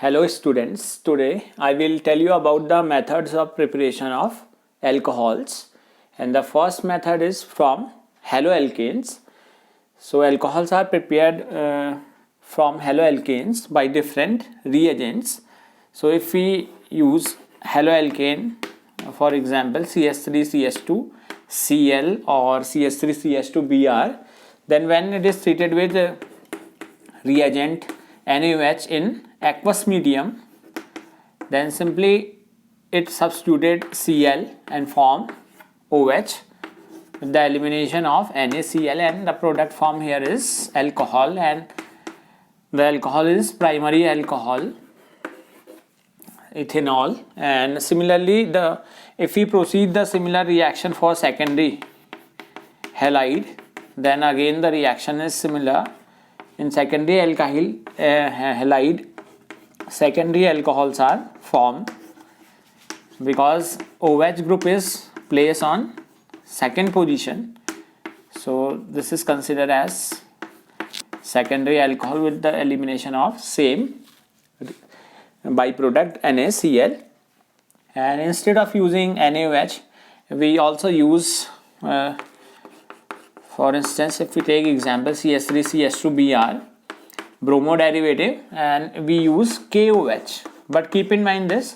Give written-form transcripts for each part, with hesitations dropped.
Hello students, today I will tell you about the methods of preparation of alcohols, and the first method is from haloalkanes. So alcohols are prepared from haloalkanes by different reagents. So if we use haloalkane, for example CH3CH2 Cl or CH3CH2Br, then when it is treated with reagent NaOH in aqueous medium, then simply it substituted Cl and form OH with the elimination of NaCl, and the product form here is alcohol, and the alcohol is primary alcohol ethanol. And similarly, if we proceed the similar reaction for secondary halide, then again the reaction is similar. In secondary alkyl halide, secondary alcohols are formed because OH group is placed on second position. So this is considered as secondary alcohol with the elimination of same byproduct NaCl. And instead of using NaOH, we also use for instance, if we take example CH3CH2Br, bromo derivative, and we use KOH. But keep in mind this,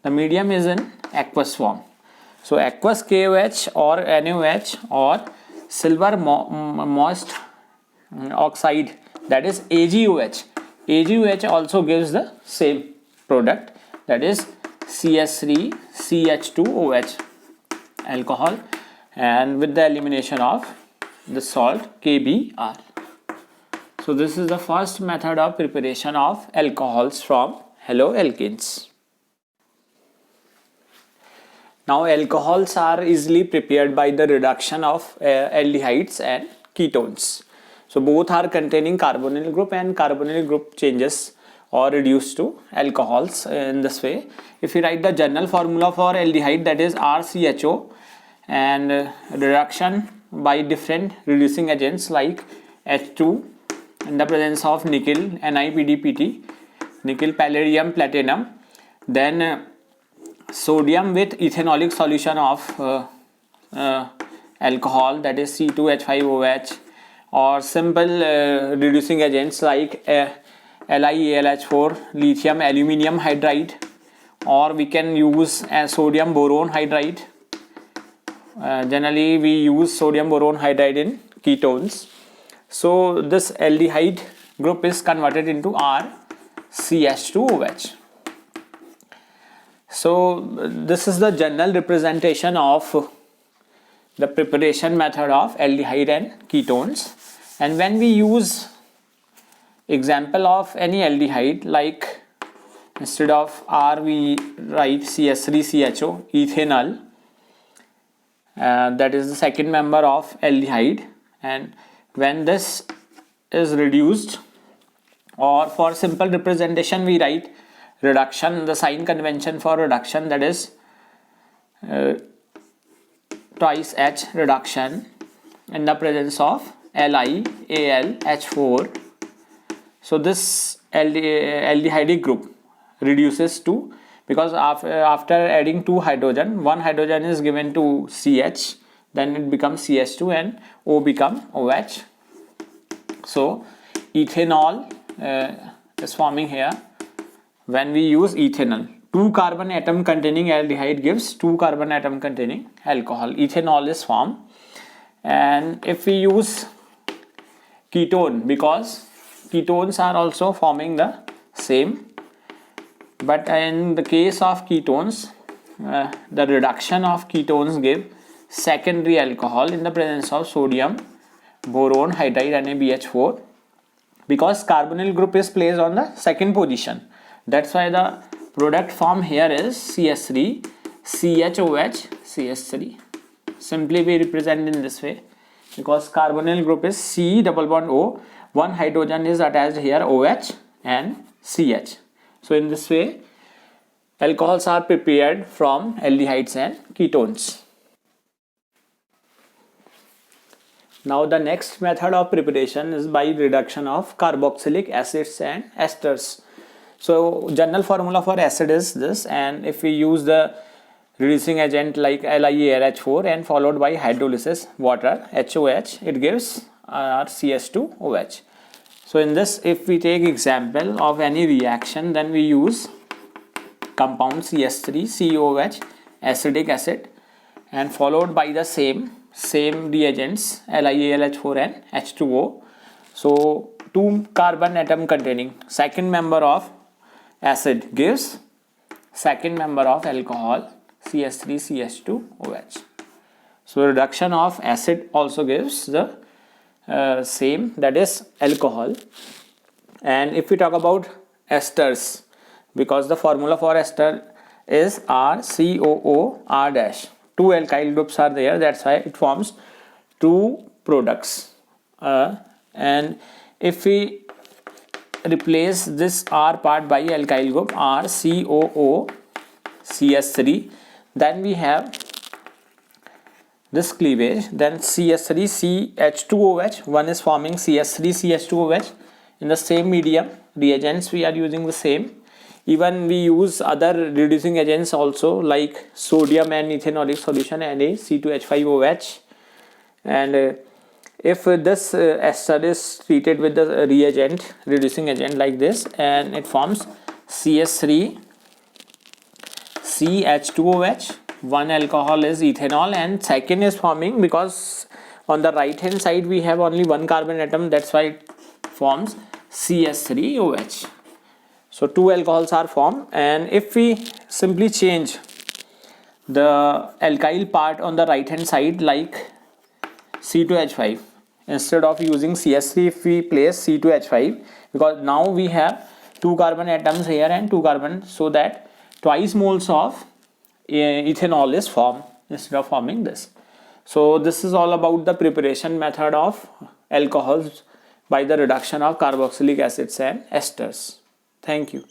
the medium is in aqueous form. So aqueous KOH or NaOH or silver moist oxide, that is AgOH. AgOH also gives the same product, that is CH3CH2OH alcohol, and with the elimination of the salt KBr. So this is the first method of preparation of alcohols from haloalkanes. Now alcohols are easily prepared by the reduction of aldehydes and ketones. So both are containing carbonyl group, and carbonyl group changes or reduced to alcohols in this way. If you write the general formula for aldehyde, that is RCHO, and reduction by different reducing agents like H2 in the presence of nickel NiPDPT, nickel palladium platinum, then sodium with ethanolic solution of alcohol, that is C2H5OH, or simple reducing agents like LiAlH4, lithium aluminium hydride, or we can use sodium boron hydride. Generally we use sodium boron hydride in ketones. So this aldehyde group is converted into RCH2OH. So this is the general representation of the preparation method of aldehyde and ketones. And when we use example of any aldehyde, like instead of R we write CH3CHO ethanol, that is the second member of aldehyde, and when this is reduced, or for simple representation we write reduction, the sign convention for reduction, that is twice H reduction in the presence of LiAlH4. So this aldehydic group reduces to, because after adding two hydrogen, one hydrogen is given to CH, then it becomes CH2 and O become OH. So ethanol is forming here. When we use ethanol, 2 carbon atom containing aldehyde gives 2 carbon atom containing alcohol. Ethanol is formed. And if we use ketone, because ketones are also forming the same, but in the case of ketones, the reduction of ketones give secondary alcohol in the presence of sodium boron hydride NaBH4, because carbonyl group is placed on the second position. That's why the product form here is CH3 CHOH CH3. Simply we represent in this way, because carbonyl group is C double bond O, one hydrogen is attached here, OH and CH. So in this way alcohols are prepared from aldehydes and ketones. Now the next method of preparation is by reduction of carboxylic acids and esters. So general formula for acid is this, and if we use the reducing agent like LiAlH4 and followed by hydrolysis water HOH, it gives our CS2OH. So in this, if we take example of any reaction, then we use compound CS3COOH, acidic acid, and followed by the same reagents LiAlH4 and H2O. So 2 carbon atom containing second member of acid gives second member of alcohol CS3CH2OH. So reduction of acid also gives the same, that is alcohol. And if we talk about esters, because the formula for ester is RCOOR dash, 2 alkyl groups are there, that's why it forms 2 products. And if we replace this R part by alkyl group RCOOCH3, then we have this cleavage, then CS3CH2OH, one is forming CS3CH2OH in the same medium. Reagents we are using the same. Even we use other reducing agents also, like sodium and ethanolic solution NaC2H5OH. And if this ester is treated with the reagent, reducing agent like this, and it forms CS3CH2OH, one alcohol is ethanol and second is forming, because on the right hand side we have only one carbon atom, that's why it forms CS3OH. So 2 alcohols are formed, and if we simply change the alkyl part on the right hand side like C2H5, instead of using CS3, if we place C2H5, because now we have 2 carbon atoms here and 2 carbon, so that twice moles of ethanol is formed instead of forming this. So this is all about the preparation method of alcohols by the reduction of carboxylic acids and esters. Thank you.